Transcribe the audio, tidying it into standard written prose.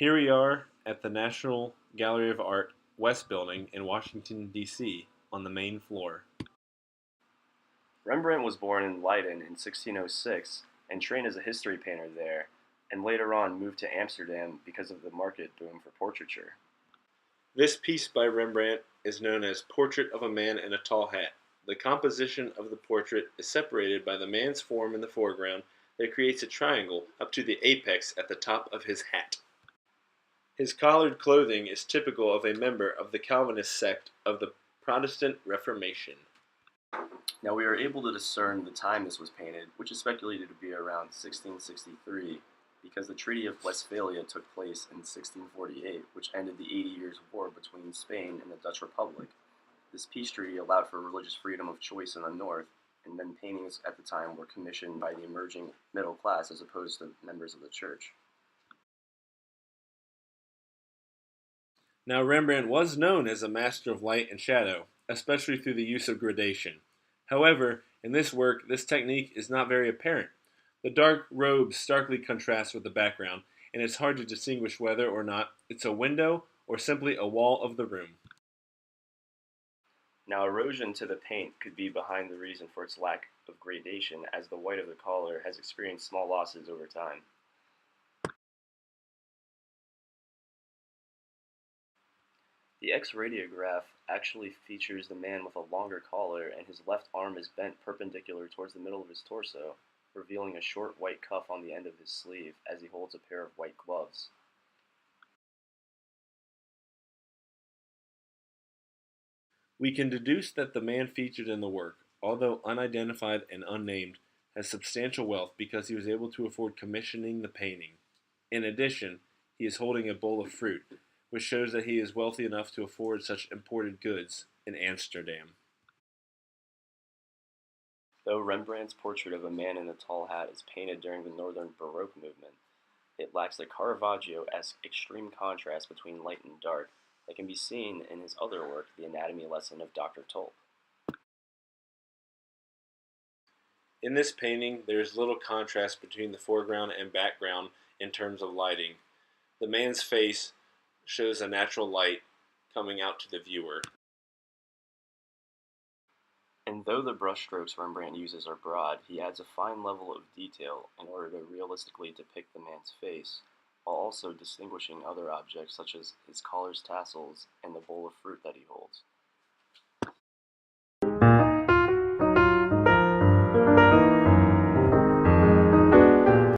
Here we are at the National Gallery of Art West Building in Washington, D.C., on the main floor. Rembrandt was born in Leiden in 1606 and trained as a history painter there, and later on moved to Amsterdam because of the market boom for portraiture. This piece by Rembrandt is known as Portrait of a Man in a Tall Hat. The composition of the portrait is separated by the man's form in the foreground that creates a triangle up to the apex at the top of his hat. His collared clothing is typical of a member of the Calvinist sect of the Protestant Reformation. Now we are able to discern the time this was painted, which is speculated to be around 1663, because the Treaty of Westphalia took place in 1648, which ended the 80 Years' War between Spain and the Dutch Republic. This peace treaty allowed for religious freedom of choice in the north, and then paintings at the time were commissioned by the emerging middle class as opposed to members of the church. Now, Rembrandt was known as a master of light and shadow, especially through the use of gradation. However, in this work, this technique is not very apparent. The dark robes starkly contrast with the background, and it's hard to distinguish whether or not it's a window or simply a wall of the room. Now erosion to the paint could be behind the reason for its lack of gradation, as the white of the color has experienced small losses over time. The X-radiograph actually features the man with a longer collar, and his left arm is bent perpendicular towards the middle of his torso, revealing a short white cuff on the end of his sleeve as he holds a pair of white gloves. We can deduce that the man featured in the work, although unidentified and unnamed, has substantial wealth because he was able to afford commissioning the painting. In addition, he is holding a bowl of fruit, which shows that he is wealthy enough to afford such imported goods in Amsterdam. Though Rembrandt's portrait of a man in a tall hat is painted during the Northern Baroque movement, it lacks the Caravaggio-esque extreme contrast between light and dark that can be seen in his other work, The Anatomy Lesson of Dr. Tulp. In this painting, there is little contrast between the foreground and background in terms of lighting. The man's face shows a natural light coming out to the viewer. And though the brushstrokes Rembrandt uses are broad, he adds a fine level of detail in order to realistically depict the man's face, while also distinguishing other objects such as his collar's tassels and the bowl of fruit that he holds.